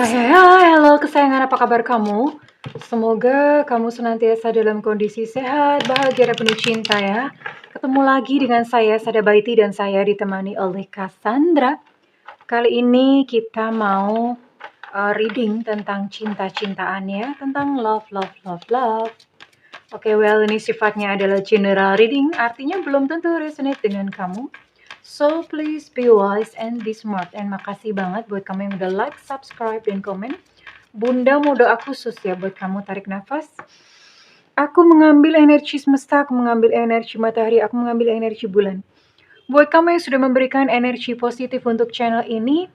Hai, halo kesayangan, apa kabar kamu? Semoga kamu senantiasa dalam kondisi sehat, bahagia, dan penuh cinta ya. Ketemu lagi dengan saya, Sada Baiti, dan saya ditemani oleh Cassandra. Kali ini kita mau reading tentang cinta-cintaan ya, tentang love. Oke, well, ini sifatnya adalah general reading, artinya belum tentu resonate dengan kamu. So, please be wise and be smart. And makasih banget buat kamu yang udah like, subscribe, dan komen. Bunda mau doa khusus ya buat kamu, tarik nafas. Aku mengambil energi semesta, aku mengambil energi matahari, aku mengambil energi bulan. Buat kamu yang sudah memberikan energi positif untuk channel ini,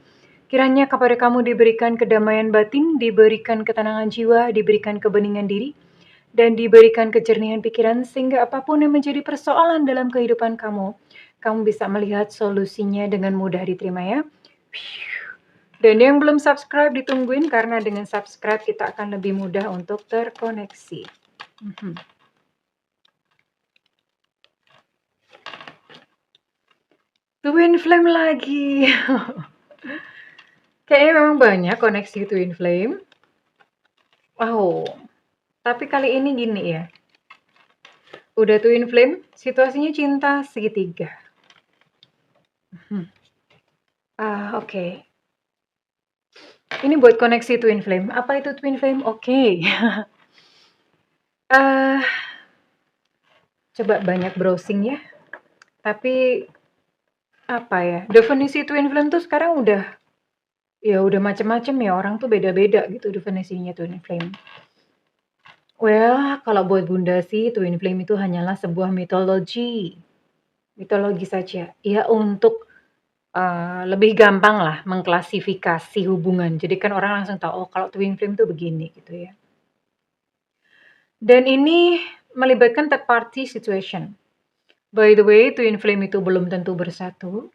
kiranya kepada kamu diberikan kedamaian batin, diberikan ketenangan jiwa, diberikan kebeningan diri, dan diberikan kejernihan pikiran sehingga apapun yang menjadi persoalan dalam kehidupan kamu, kamu bisa melihat solusinya dengan mudah diterima ya. Dan yang belum subscribe ditungguin karena dengan subscribe kita akan lebih mudah untuk terkoneksi. Twin flame lagi. Kayaknya memang banyak koneksi twin flame. Wow. Tapi kali ini gini ya. Udah twin flame, situasinya cinta segitiga. Oke. Ini buat koneksi twin flame. Apa itu twin flame? Oke. Coba banyak browsing ya. Tapi apa ya? Definisi twin flame tuh sekarang udah macam-macam ya. Orang tuh beda-beda gitu definisinya twin flame. Well, kalau buat Bunda sih twin flame itu hanyalah sebuah mitologi. Mitologi saja. Ya untuk lebih gampang lah mengklasifikasi hubungan. Jadi kan orang langsung tahu, oh kalau twin flame tuh begini gitu ya. Dan ini melibatkan third party situation. By the way, twin flame itu belum tentu bersatu.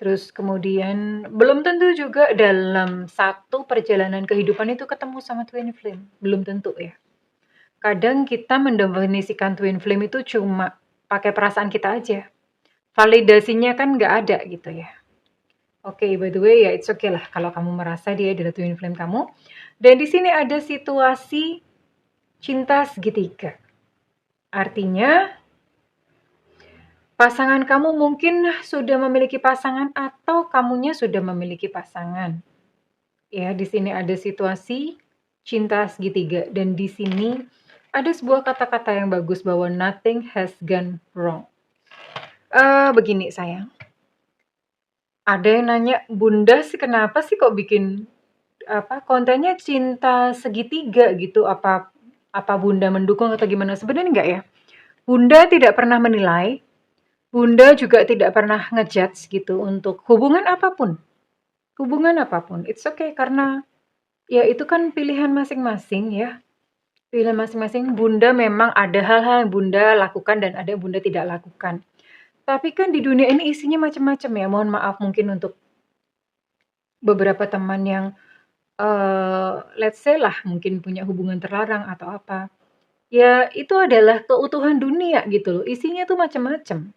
Terus kemudian belum tentu juga dalam satu perjalanan kehidupan itu ketemu sama twin flame. Belum tentu ya. Kadang kita mendefinisikan twin flame itu cuma pakai perasaan kita aja. Validasinya kan nggak ada gitu ya. Oke, by the way ya it's okay lah kalau kamu merasa dia adalah twin flame kamu. Dan di sini ada situasi cinta segitiga. Artinya pasangan kamu mungkin sudah memiliki pasangan atau kamunya sudah memiliki pasangan. Ya, di sini ada situasi cinta segitiga dan di sini ada sebuah kata-kata yang bagus bahwa nothing has gone wrong. Begini sayang. Ada yang nanya, Bunda sih kenapa sih kok bikin kontennya cinta segitiga gitu? Apa Bunda mendukung atau gimana? Sebenarnya enggak ya. Bunda tidak pernah menilai. Bunda juga tidak pernah ngejudge gitu untuk hubungan apapun. Hubungan apapun. It's okay karena ya itu kan pilihan masing-masing ya. Pilihan masing-masing. Bunda memang ada hal-hal yang Bunda lakukan dan ada yang Bunda tidak lakukan. Tapi kan di dunia ini isinya macam-macam ya. Mohon maaf mungkin untuk beberapa teman yang let's say lah mungkin punya hubungan terlarang atau apa. Ya itu adalah keutuhan dunia gitu loh. Isinya tuh macam-macam.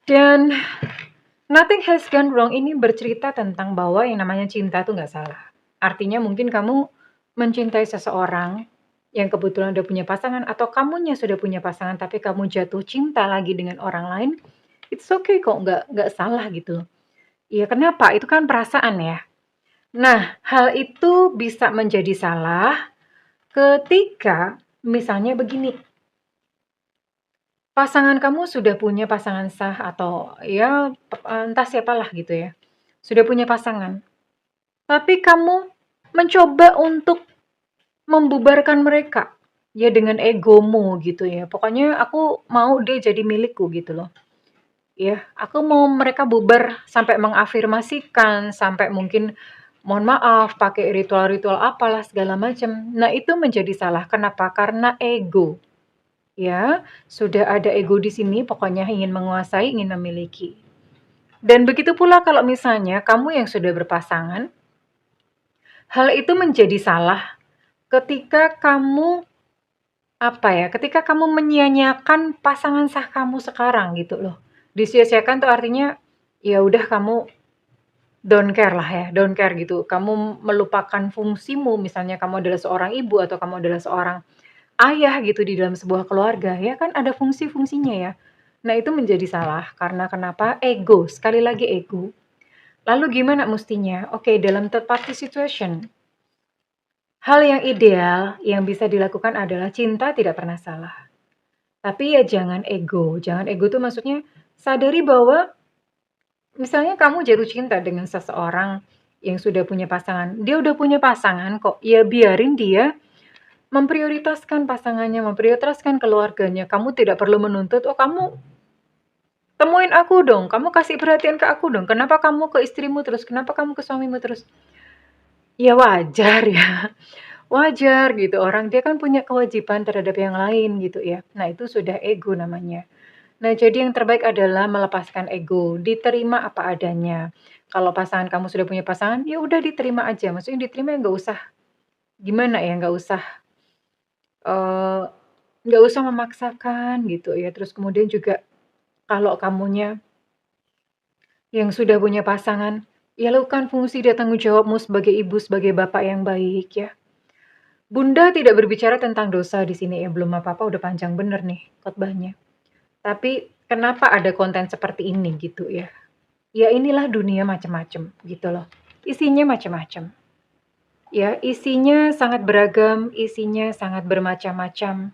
Dan nothing has gone wrong ini bercerita tentang bahwa yang namanya cinta tuh nggak salah. Artinya mungkin kamu mencintai seseorang yang kebetulan udah punya pasangan atau kamunya sudah punya pasangan tapi kamu jatuh cinta lagi dengan orang lain, it's okay kok, nggak salah gitu. Ya kenapa? Itu kan perasaan ya. Nah, hal itu bisa menjadi salah ketika misalnya begini. Pasangan kamu sudah punya pasangan sah atau ya entah siapalah gitu ya. Sudah punya pasangan. Tapi kamu mencoba untuk membubarkan mereka. Ya dengan egomu gitu ya. Pokoknya aku mau dia jadi milikku gitu loh. Ya, aku mau mereka bubar sampai mengafirmasikan, sampai mungkin mohon maaf pakai ritual-ritual apalah segala macam. Nah, itu menjadi salah. Kenapa? Karena ego. Ya, sudah ada ego di sini, pokoknya ingin menguasai, ingin memiliki. Dan begitu pula kalau misalnya kamu yang sudah berpasangan, hal itu menjadi salah ketika kamu ketika kamu menyia-nyiakan pasangan sah kamu sekarang gitu loh. Disia-siakan tuh artinya ya udah kamu don't care lah ya, don't care gitu. Kamu melupakan fungsimu, misalnya kamu adalah seorang ibu atau kamu adalah seorang ayah gitu di dalam sebuah keluarga, ya kan ada fungsi-fungsinya ya. Nah itu menjadi salah, karena kenapa? Ego, sekali lagi ego. Lalu gimana mustinya? Oke, dalam third party situation, hal yang ideal yang bisa dilakukan adalah cinta tidak pernah salah. Tapi ya jangan ego. Jangan ego itu maksudnya sadari bahwa misalnya kamu jatuh cinta dengan seseorang yang sudah punya pasangan. Dia udah punya pasangan kok. Ya biarin dia memprioritaskan pasangannya, memprioritaskan keluarganya. Kamu tidak perlu menuntut, oh kamu temuin aku dong, kamu kasih perhatian ke aku dong. Kenapa kamu ke istrimu terus? Kenapa kamu ke suamimu terus? Ya wajar ya. Wajar gitu, orang dia kan punya kewajiban terhadap yang lain gitu ya. Nah itu sudah ego namanya. Nah jadi yang terbaik adalah melepaskan ego, diterima apa adanya. Kalau pasangan kamu sudah punya pasangan, ya udah diterima aja. Maksudnya diterima ya nggak usah gimana ya, eee, nggak usah memaksakan gitu ya. Terus kemudian juga kalau kamunya yang sudah punya pasangan, ya lakukan fungsi dan tanggung jawabmu sebagai ibu, sebagai bapak yang baik ya. Bunda tidak berbicara tentang dosa di sini ya, belum apa-apa udah panjang bener nih khotbahnya. Tapi kenapa ada konten seperti ini gitu ya? Ya inilah dunia macam-macam gitu loh. Isinya macam-macam. Ya, isinya sangat beragam, isinya sangat bermacam-macam.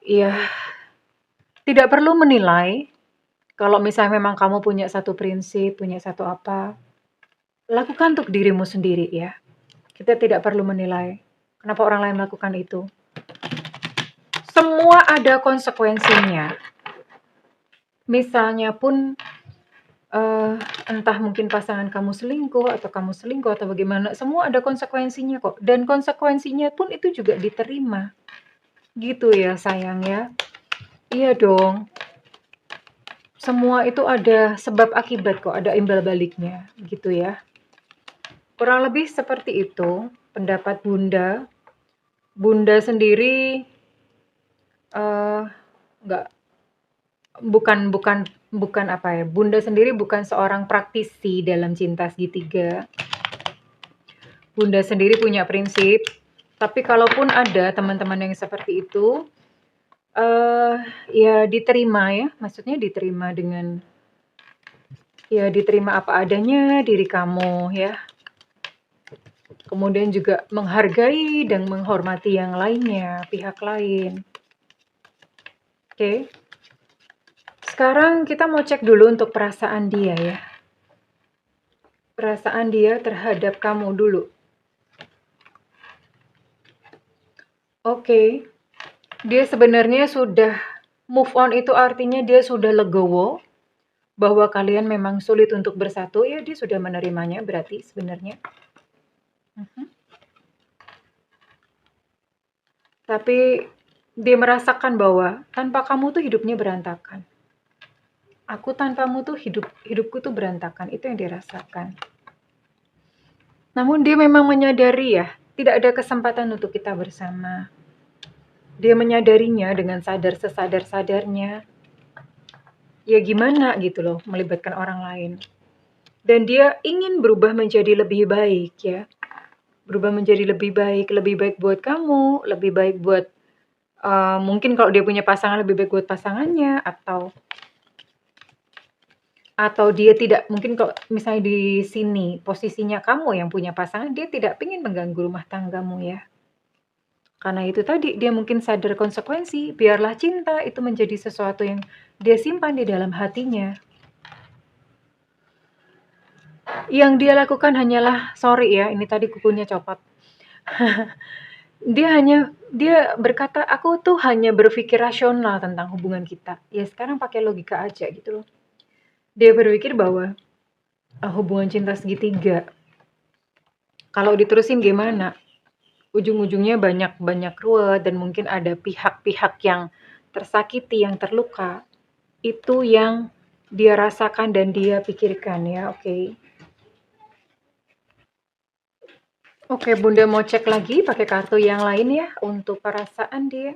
Ya, tidak perlu menilai kalau misalnya memang kamu punya satu prinsip, punya satu apa, lakukan untuk dirimu sendiri ya. Kita tidak perlu menilai kenapa orang lain melakukan itu. Semua ada konsekuensinya. Misalnya pun entah mungkin pasangan kamu selingkuh atau kamu selingkuh atau bagaimana, semua ada konsekuensinya kok. Dan konsekuensinya pun itu juga diterima. Gitu ya sayang ya. Iya dong. Semua itu ada sebab akibat kok, ada imbal baliknya gitu ya. Kurang lebih seperti itu pendapat Bunda. Bunda sendiri nggak bukan bukan bukan apa ya, Bunda sendiri bukan seorang praktisi dalam cinta segitiga. Bunda sendiri punya prinsip, tapi kalaupun ada teman-teman yang seperti itu, ya diterima ya, maksudnya diterima apa adanya diri kamu ya. Kemudian juga menghargai dan menghormati yang lainnya, pihak lain. Oke. Sekarang kita mau cek dulu untuk perasaan dia ya. Perasaan dia terhadap kamu dulu. Oke. Dia sebenarnya sudah move on, itu artinya dia sudah legowo bahwa kalian memang sulit untuk bersatu, ya dia sudah menerimanya berarti sebenarnya. Tapi dia merasakan bahwa tanpa kamu tuh hidupnya berantakan. Aku tanpamu tuh hidupku tuh berantakan, itu yang dirasakan. Namun dia memang menyadari ya, tidak ada kesempatan untuk kita bersama. Dia menyadarinya dengan sesadar-sadarnya. Ya gimana gitu loh, melibatkan orang lain. Dan dia ingin berubah menjadi lebih baik ya. Berubah menjadi lebih baik buat kamu, lebih baik buat mungkin kalau dia punya pasangan lebih baik buat pasangannya, atau dia tidak, mungkin kalau misalnya di sini posisinya kamu yang punya pasangan, dia tidak ingin mengganggu rumah tanggamu ya. Karena itu tadi dia mungkin sadar konsekuensi, biarlah cinta itu menjadi sesuatu yang dia simpan di dalam hatinya. Yang dia lakukan hanyalah, sorry ya, ini tadi kukunya copot. Dia berkata, aku tuh hanya berpikir rasional tentang hubungan kita. Ya sekarang pakai logika aja gitu loh. Dia berpikir bahwa hubungan cinta segitiga, kalau diterusin gimana? Ujung-ujungnya banyak ruwet dan mungkin ada pihak-pihak yang tersakiti, yang terluka. Itu yang dia rasakan dan dia pikirkan ya, oke. Oke, Bunda mau cek lagi pakai kartu yang lain ya untuk perasaan dia.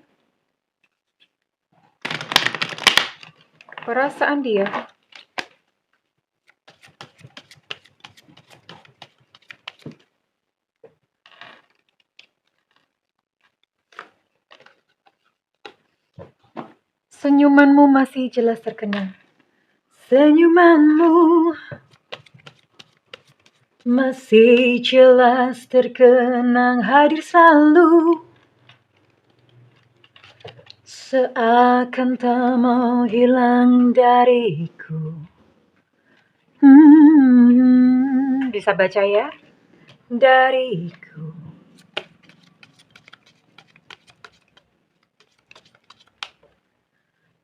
Perasaan dia. Senyumanmu masih jelas terkenang. Senyumanmu masih jelas terkenang, hadir selalu, seakan tak mau hilang dariku. Bisa baca ya? Dariku.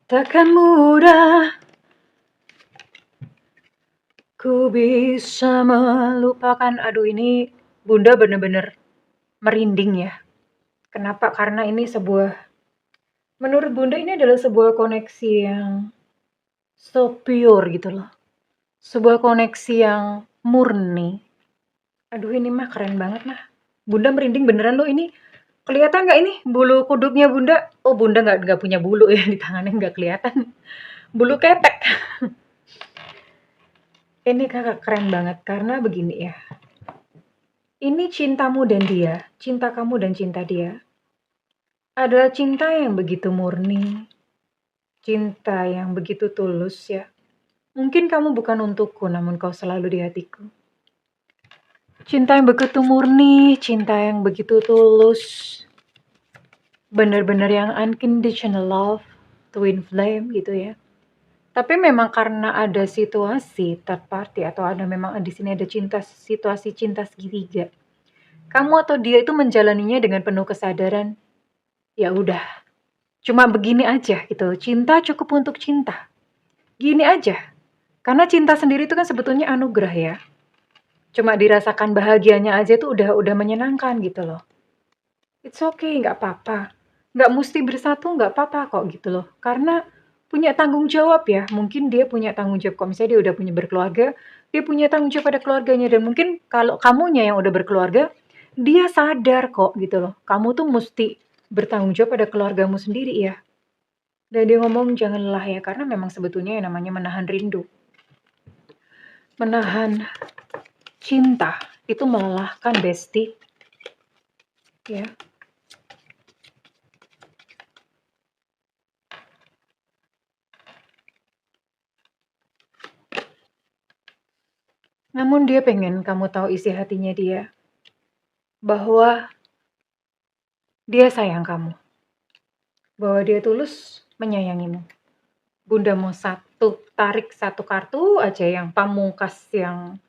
Takkan mudah ku bisa melupakan. Aduh, ini Bunda bener-bener merinding ya. Kenapa? Karena ini menurut Bunda ini adalah sebuah koneksi yang so pure gitu loh. Sebuah koneksi yang murni. Aduh, ini mah keren banget mah. Bunda merinding beneran loh ini. Kelihatan nggak ini bulu kuduknya Bunda? Oh, Bunda nggak punya bulu ya di tangannya, nggak kelihatan. Bulu ketek. Ini kakak keren banget karena begini ya. Ini cintamu dan dia, cinta kamu dan cinta dia adalah cinta yang begitu murni, cinta yang begitu tulus ya. Mungkin kamu bukan untukku, namun kau selalu di hatiku. Cinta yang begitu murni, cinta yang begitu tulus, benar-benar yang unconditional love, twin flame gitu ya. Tapi memang karena ada situasi third party atau memang di sini ada situasi cinta segitiga. Kamu atau dia itu menjalaninya dengan penuh kesadaran. Ya udah, cuma begini aja gitu. Cinta cukup untuk cinta. Gini aja. Karena cinta sendiri itu kan sebetulnya anugerah ya. Cuma dirasakan bahagianya aja itu udah menyenangkan gitu loh. It's okay, nggak apa-apa. Nggak mesti bersatu, nggak apa-apa kok gitu loh. Karena punya tanggung jawab ya. Mungkin dia punya tanggung jawab. Kalau misalnya dia udah punya berkeluarga, dia punya tanggung jawab pada keluarganya. Dan mungkin kalau kamunya yang udah berkeluarga, dia sadar kok gitu loh. Kamu tuh mesti bertanggung jawab pada keluargamu sendiri ya. Dan dia ngomong jangan lelah ya. Karena memang sebetulnya yang namanya menahan rindu. Menahan cinta itu melelahkan bestie. Ya. Namun dia pengen kamu tahu isi hatinya dia. Bahwa dia sayang kamu. Bahwa dia tulus menyayangimu. Bunda mau tarik satu kartu aja yang pamungkas yang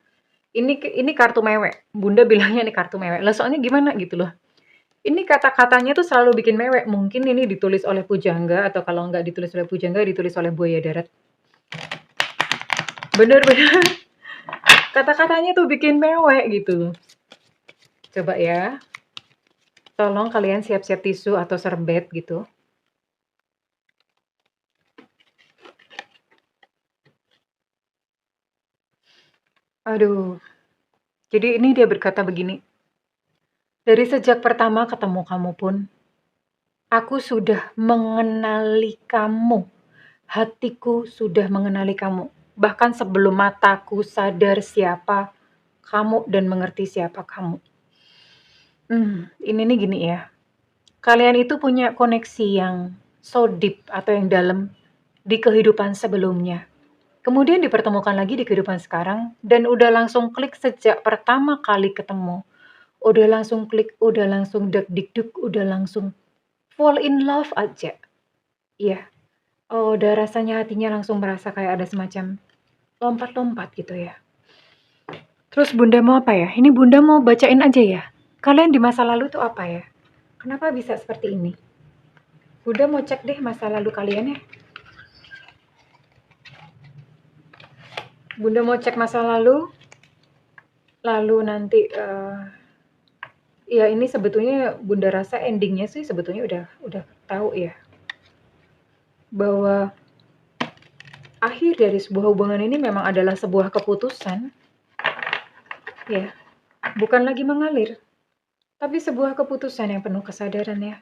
ini kartu mewek. Bunda bilangnya ini kartu mewek. Lah soalnya gimana gitu loh. Ini kata-katanya tuh selalu bikin mewek. Mungkin ini ditulis oleh pujangga atau kalau nggak ditulis oleh pujangga ditulis oleh buaya darat. Bener-bener. Kata-katanya tuh bikin mewek gitu loh. Coba ya. Tolong kalian siap-siap tisu atau serbet gitu. Aduh. Jadi ini dia berkata begini. Dari sejak pertama ketemu kamu pun, aku sudah mengenali kamu. Hatiku sudah mengenali kamu. Bahkan sebelum mataku sadar siapa kamu dan mengerti siapa kamu. Ini nih gini ya. Kalian itu punya koneksi yang so deep atau yang dalam di kehidupan sebelumnya. Kemudian dipertemukan lagi di kehidupan sekarang dan udah langsung klik sejak pertama kali ketemu. Udah langsung klik, udah langsung deg-deg, udah langsung fall in love aja. Iya. Oh, udah rasanya hatinya langsung merasa kayak ada semacam lompat-lompat gitu ya. Terus Bunda mau apa ya? Ini Bunda mau bacain aja ya. Kalian di masa lalu tuh apa ya? Kenapa bisa seperti ini? Bunda mau cek deh masa lalu kalian ya. Bunda mau cek masa lalu. Lalu nanti ya ini sebetulnya Bunda rasa endingnya sih sebetulnya udah tahu ya. Bahwa akhir dari sebuah hubungan ini memang adalah sebuah keputusan. Ya. Bukan lagi mengalir. Tapi sebuah keputusan yang penuh kesadaran ya.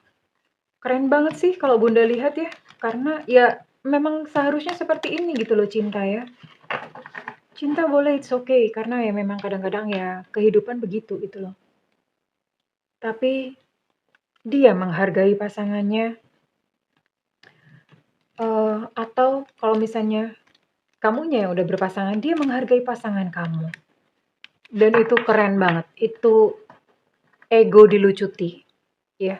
Keren banget sih kalau Bunda lihat ya. Karena ya memang seharusnya seperti ini gitu loh cinta ya. Cinta boleh, it's okay. Karena ya memang kadang-kadang ya kehidupan begitu gitu loh. Tapi dia menghargai pasangannya. Atau kalau misalnya kamunya yang udah berpasangan, dia menghargai pasangan kamu. Dan itu keren banget. Itu ego dilucuti, ya.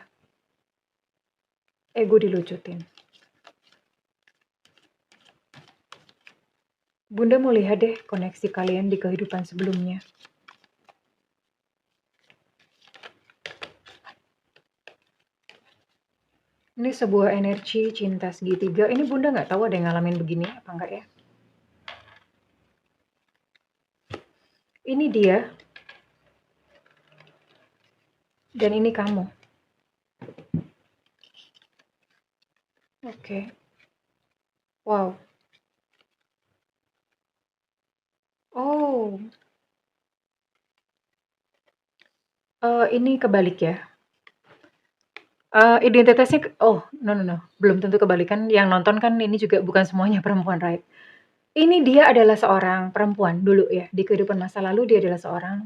Ego dilucutin. Bunda mau lihat deh koneksi kalian di kehidupan sebelumnya. Ini sebuah energi cinta segitiga. Ini Bunda nggak tahu ada yang ngalamin begini apa enggak ya. Ini dia. Dan ini kamu. Oke. Wow. Oh. Ini kebalik ya. Identitasnya no. Belum tentu kebalikan. Yang nonton kan ini juga bukan semuanya perempuan, right? Ini dia adalah seorang perempuan dulu ya. Di kehidupan masa lalu dia adalah seorang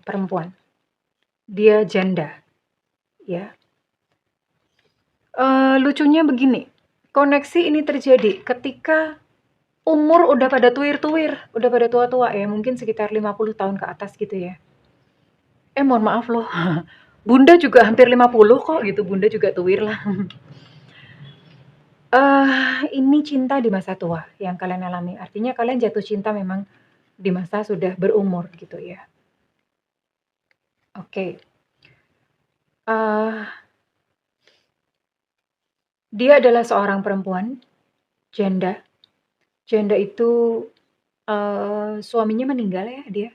perempuan. Dia janda, ya. Lucunya begini, koneksi ini terjadi ketika umur udah pada tuir-tuir, udah pada tua-tua ya, mungkin sekitar 50 tahun ke atas gitu ya. Mohon maaf loh, Bunda juga hampir 50 kok gitu, Bunda juga tuir lah. Ini cinta di masa tua yang kalian alami, artinya kalian jatuh cinta memang di masa sudah berumur gitu ya. Oke. Dia adalah seorang perempuan, janda. Janda itu suaminya meninggal ya dia.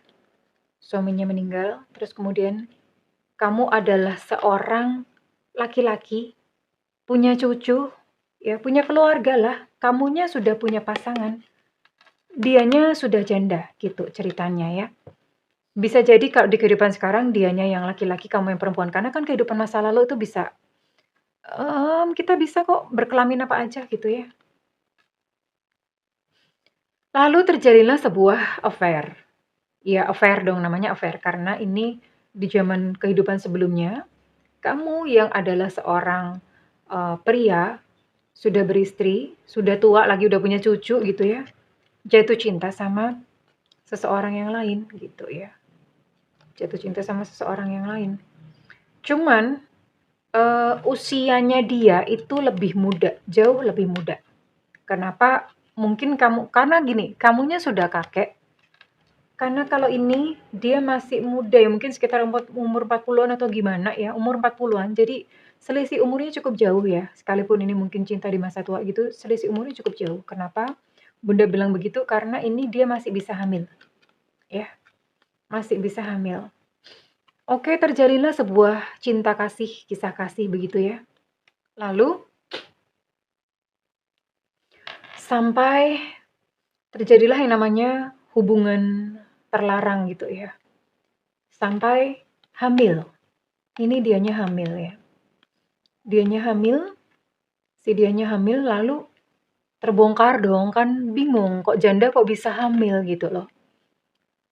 Suaminya meninggal, terus kemudian kamu adalah seorang laki-laki, punya cucu, ya punya keluarga lah. Kamunya sudah punya pasangan, dianya sudah janda gitu ceritanya ya. Bisa jadi kalau di kehidupan sekarang dianya yang laki-laki, kamu yang perempuan. Karena kan kehidupan masa lalu itu bisa, kita bisa kok berkelamin apa aja gitu ya. Lalu terjadilah sebuah affair. Ya affair dong, namanya affair. Karena ini di zaman kehidupan sebelumnya, kamu yang adalah seorang pria, sudah beristri, sudah tua lagi, udah punya cucu gitu ya, jatuh cinta sama seseorang yang lain gitu ya. Jatuh cinta sama seseorang yang lain. Cuman usianya dia itu lebih muda, jauh lebih muda. Kenapa? Mungkin karena gini, kamunya sudah kakek. Karena kalau ini dia masih muda ya, mungkin sekitar umur 40-an atau gimana ya, umur 40-an. Jadi selisih umurnya cukup jauh ya. Sekalipun ini mungkin cinta di masa tua gitu, selisih umurnya cukup jauh. Kenapa Bunda bilang begitu? Karena ini dia masih bisa hamil. Ya, masih bisa hamil. Oke, terjadilah sebuah cinta kasih, kisah kasih begitu ya. Lalu sampai terjadilah yang namanya hubungan terlarang gitu ya. Sampai hamil. Ini dianya hamil ya. Dianya hamil lalu terbongkar dong, kan bingung kok janda kok bisa hamil gitu loh.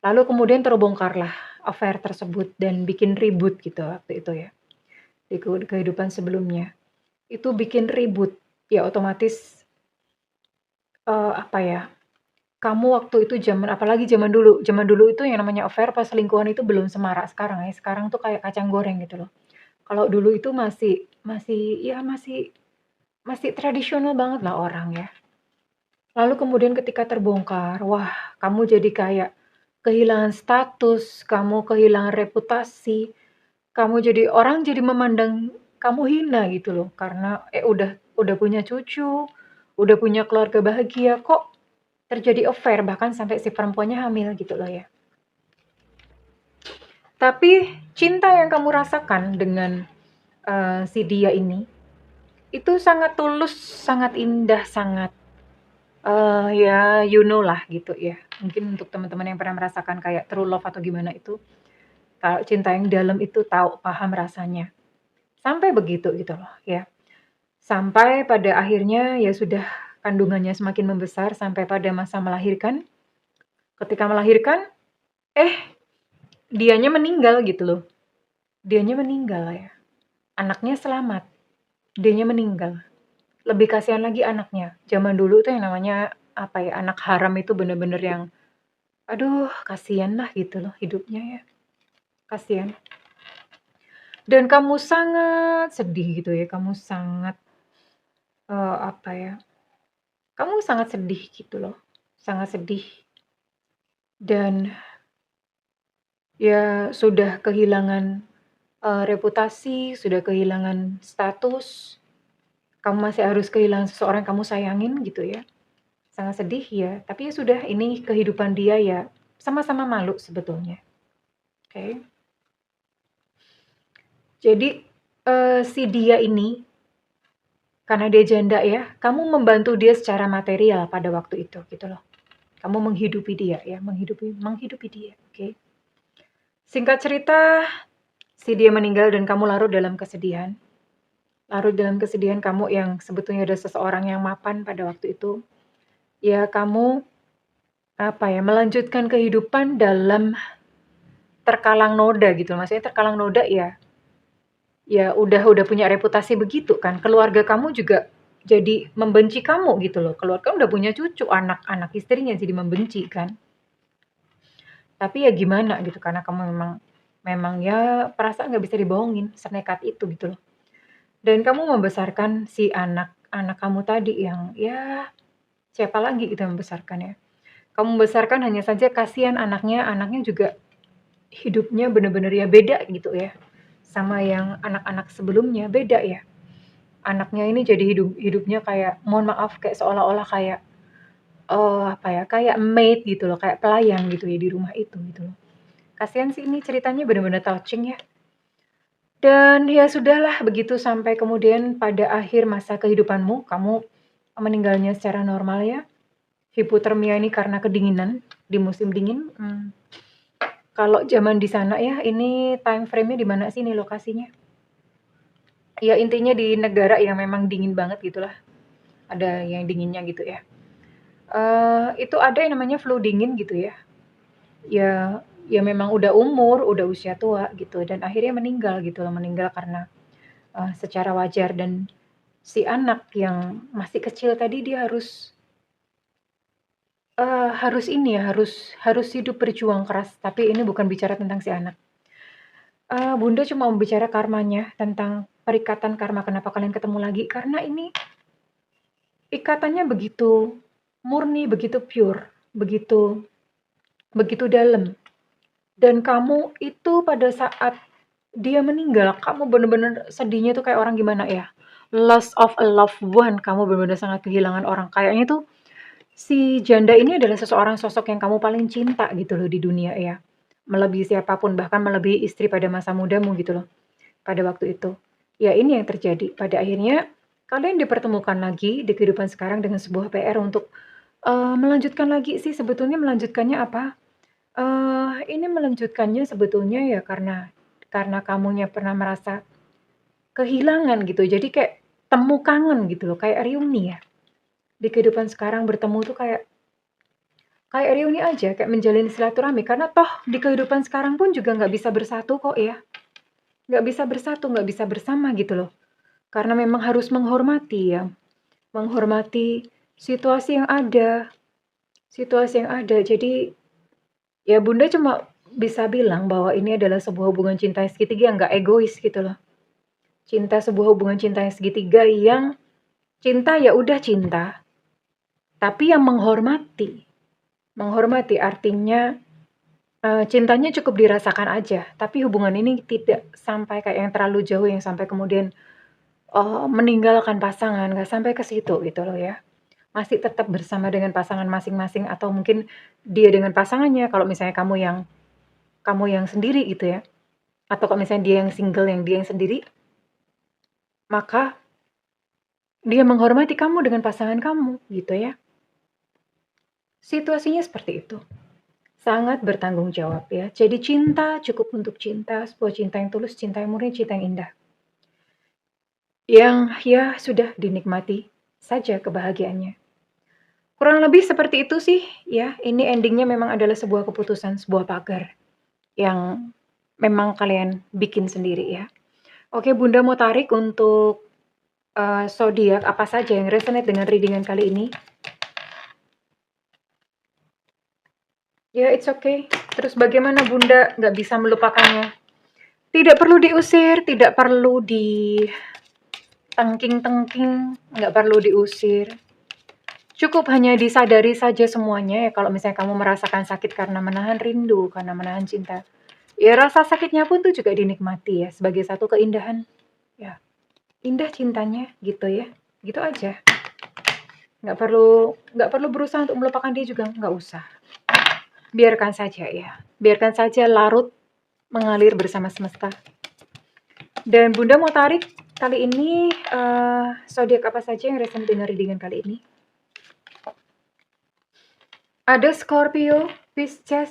Lalu kemudian terbongkarlah affair tersebut dan bikin ribut gitu waktu itu ya. Di kehidupan sebelumnya. Itu bikin ribut. Ya otomatis apa ya? Kamu waktu itu apalagi zaman dulu. Zaman dulu itu yang namanya affair pas selingkuhan itu belum semarak sekarang ya. Sekarang tuh kayak kacang goreng gitu loh. Kalau dulu itu masih tradisional banget lah orang ya. Lalu kemudian ketika terbongkar, wah kamu jadi kayak kehilangan status, kamu kehilangan reputasi, orang jadi memandang kamu hina gitu loh. Karena udah punya cucu, udah punya keluarga bahagia, kok terjadi affair bahkan sampai si perempuannya hamil gitu loh ya. Tapi cinta yang kamu rasakan dengan si dia ini, itu sangat tulus, sangat indah, sangat ya you know lah gitu ya. Mungkin untuk teman-teman yang pernah merasakan kayak true love atau gimana itu, kalau cinta yang dalam itu tahu, paham rasanya. Sampai begitu gitu loh ya. Sampai pada akhirnya ya sudah kandungannya semakin membesar sampai pada masa melahirkan. Ketika melahirkan, dianya meninggal gitu loh. Dianya meninggal ya. Anaknya selamat, dianya meninggal. Lebih kasihan lagi anaknya. Zaman dulu tuh yang namanya, apa ya, anak haram itu bener-bener yang, aduh kasihan lah gitu loh hidupnya ya, kasihan. Dan kamu sangat sedih gitu ya, kamu sangat, apa ya, kamu sangat sedih gitu loh, sangat sedih dan ya sudah kehilangan, reputasi, sudah kehilangan status, kamu masih harus kehilangan seseorang yang kamu sayangin gitu ya. Sangat sedih ya, tapi ya sudah ini kehidupan dia ya, sama-sama malu sebetulnya, oke. Jadi, si dia ini, karena dia janda ya, kamu membantu dia secara material pada waktu itu, gitu loh. Kamu menghidupi dia ya, menghidupi dia, oke. Singkat cerita, si dia meninggal dan kamu larut dalam kesedihan. Larut dalam kesedihan kamu yang sebetulnya ada seseorang yang mapan pada waktu itu. Ya kamu, apa ya, melanjutkan kehidupan dalam terkalang noda gitu, maksudnya terkalang noda ya udah punya reputasi begitu kan, keluarga kamu juga jadi membenci kamu gitu loh, keluarga udah punya cucu, anak-anak istrinya jadi membenci kan. Tapi ya gimana gitu, karena kamu memang memang ya perasaan nggak bisa dibohongin, senekat itu gitu loh. Dan kamu membesarkan si anak-anak kamu tadi yang ya siapa lagi gitu yang membesarkan ya. Kamu membesarkan hanya saja kasihan anaknya, anaknya juga hidupnya bener-bener ya beda gitu ya, sama yang anak-anak sebelumnya, beda ya. Anaknya ini jadi hidupnya kayak mohon maaf kayak seolah-olah kayak, apa ya, kayak maid gitu loh, kayak pelayan gitu ya di rumah itu gitu loh. Kasihan sih ini ceritanya bener-bener touching ya. Dan ya sudahlah begitu sampai kemudian pada akhir masa kehidupanmu, kamu meninggalnya secara normal ya. Hipotermia ini karena kedinginan di musim dingin. Kalau zaman di sana ya, ini time frame-nya di mana sih ini lokasinya? Ya intinya di negara yang memang dingin banget gitulah. Ada yang dinginnya gitu ya. Itu ada yang namanya flu dingin gitu ya. Ya memang udah umur, udah usia tua gitu dan akhirnya meninggal gitu loh, meninggal karena, secara wajar dan si anak yang masih kecil tadi dia harus ini ya, harus hidup berjuang keras, tapi ini bukan bicara tentang si anak. Bunda cuma mau bicara karmanya, tentang perikatan karma kenapa kalian ketemu lagi, karena ini ikatannya begitu murni, begitu pure, begitu begitu dalam. Dan kamu itu pada saat dia meninggal, kamu bener-bener sedihnya tuh kayak orang gimana ya, loss of a loved one, kamu bener-bener sangat kehilangan orang. Kayaknya tuh si janda ini adalah seseorang sosok yang kamu paling cinta gitu loh di dunia ya. Melebihi siapapun, bahkan melebihi istri pada masa mudamu gitu loh, pada waktu itu. Ya ini yang terjadi. Pada akhirnya kalian dipertemukan lagi di kehidupan sekarang dengan sebuah PR untuk melanjutkan lagi sih sebetulnya melanjutkannya apa? Ini melanjutkannya sebetulnya ya karena kamunya pernah merasa kehilangan gitu. Jadi kayak temu kangen gitu loh, kayak reuni ya. Di kehidupan sekarang bertemu tuh kayak reuni aja, kayak menjalin silaturahmi. Karena toh di kehidupan sekarang pun juga nggak bisa bersatu kok ya. Nggak bisa bersatu, nggak bisa bersama gitu loh. Karena memang harus menghormati ya. Menghormati situasi yang ada. Situasi yang ada. Jadi ya Bunda cuma bisa bilang bahwa ini adalah sebuah hubungan cinta yang segitiga yang nggak egois gitu loh. Sebuah hubungan cinta yang segitiga yang cinta ya udah cinta, tapi yang menghormati. Menghormati artinya cintanya cukup dirasakan aja, tapi hubungan ini tidak sampai kayak yang terlalu jauh yang sampai kemudian meninggalkan pasangan, nggak sampai ke situ gitu loh ya. Masih tetap bersama dengan pasangan masing-masing atau mungkin dia dengan pasangannya kalau misalnya kamu yang sendiri gitu ya. Atau kalau misalnya dia yang single, yang dia yang sendiri, maka dia menghormati kamu dengan pasangan kamu gitu ya. Situasinya seperti itu. Sangat bertanggung jawab ya. Jadi cinta cukup untuk cinta, sebuah cinta yang tulus, cinta yang murni, cinta yang indah. Yang ya sudah dinikmati saja kebahagiaannya. Kurang lebih seperti itu sih ya. Ini endingnya memang adalah sebuah keputusan, sebuah pagar yang memang kalian bikin sendiri ya. Oke, Bunda mau tarik untuk zodiak apa saja yang resonate dengan readingan kali ini? Ya, it's okay. Terus bagaimana Bunda nggak bisa melupakannya? Tidak perlu diusir, tidak perlu ditengking-tengking, nggak perlu diusir. Cukup hanya disadari saja semuanya ya, kalau misalnya kamu merasakan sakit karena menahan rindu, karena menahan cinta. Ya, rasa sakitnya pun tuh juga dinikmati ya, sebagai satu keindahan. Ya, indah cintanya gitu ya. Gitu aja. Nggak perlu berusaha untuk melupakan dia juga, nggak usah. Biarkan saja ya. Biarkan saja larut mengalir bersama semesta. Dan Bunda mau tarik kali ini zodiak apa saja yang resonate dengan readingan kali ini? Ada Scorpio, Pisces.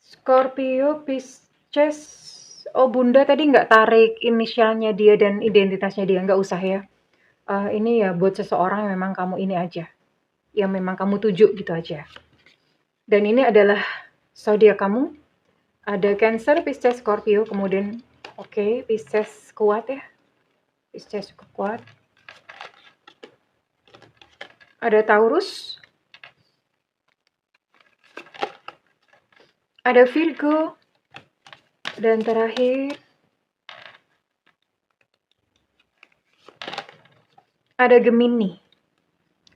Scorpio, Pisces. Oh, Bunda tadi nggak tarik inisialnya dia dan identitasnya dia, nggak usah ya. Ini ya buat seseorang yang memang kamu ini aja, yang memang kamu tuju gitu aja. Dan ini adalah zodiak kamu. Ada Cancer, Pisces, Scorpio, kemudian oke, Pisces kuat ya. Pisces cukup kuat. Ada Taurus. Ada Virgo. Dan terakhir ada Gemini.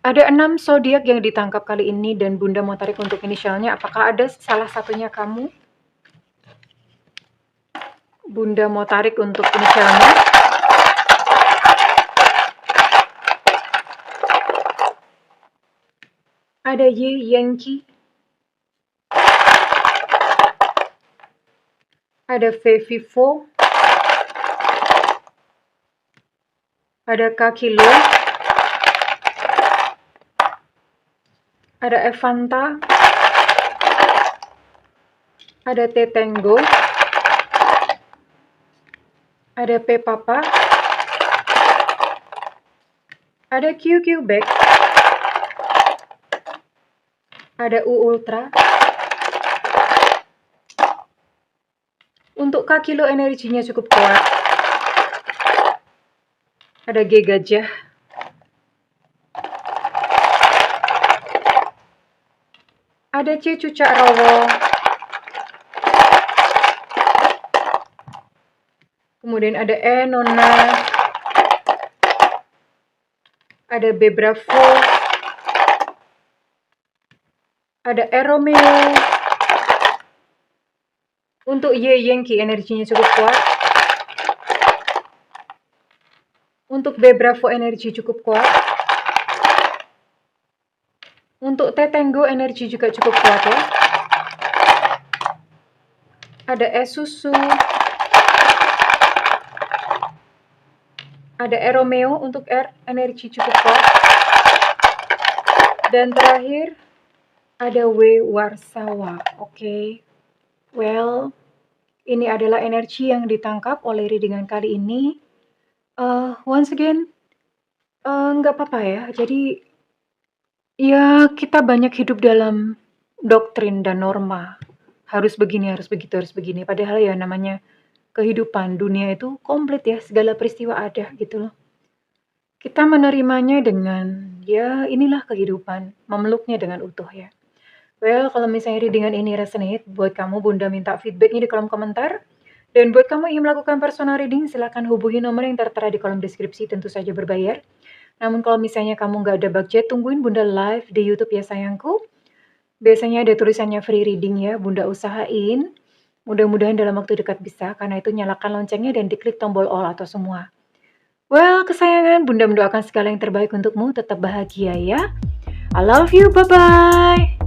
Ada 6 zodiak yang ditangkap kali ini dan Bunda mau tarik untuk inisialnya. Apakah ada salah satunya kamu? Bunda mau tarik untuk inisialnya. Ada Y, Yankee. Ada V, Vivo. Ada K, Kilo. Ada Evanta. Ada T, Tango. Ada P, Papa. Ada Q, Quebec. Ada U, Ultra. Untuk K, Kilo energinya cukup kuat. Ada G, Gajah. Ada C, Cucak Rawa. Kemudian ada E, Nona. Ada B, Bravo. Ada E, Romeo. Untuk Y, Yankee energinya cukup kuat. Untuk B, Bravo energi cukup kuat. Untuk T, Tango energi juga cukup kuat ya. Ada E, Susu. Ada E, Romeo. Untuk R energi cukup kuat. Dan terakhir ada W, Warsawa. Oke. Well, ini adalah energi yang ditangkap oleh readingan kali ini. Once again, nggak apa-apa ya. Jadi, ya kita banyak hidup dalam doktrin dan norma. Harus begini, harus begitu, harus begini. Padahal ya namanya kehidupan dunia itu komplit ya. Segala peristiwa ada gitu loh. Kita menerimanya dengan, ya inilah kehidupan. Memeluknya dengan utuh ya. Well, kalau misalnya readingan ini resonate, buat kamu Bunda minta feedbacknya di kolom komentar. Dan buat kamu ingin melakukan personal reading, silahkan hubungi nomor yang tertera di kolom deskripsi, tentu saja berbayar. Namun kalau misalnya kamu nggak ada budget, tungguin Bunda live di YouTube ya sayangku. Biasanya ada tulisannya free reading ya, Bunda usahain. Mudah-mudahan dalam waktu dekat bisa, karena itu nyalakan loncengnya dan diklik tombol all atau semua. Well, kesayangan, Bunda mendoakan segala yang terbaik untukmu, tetap bahagia ya. I love you, bye-bye.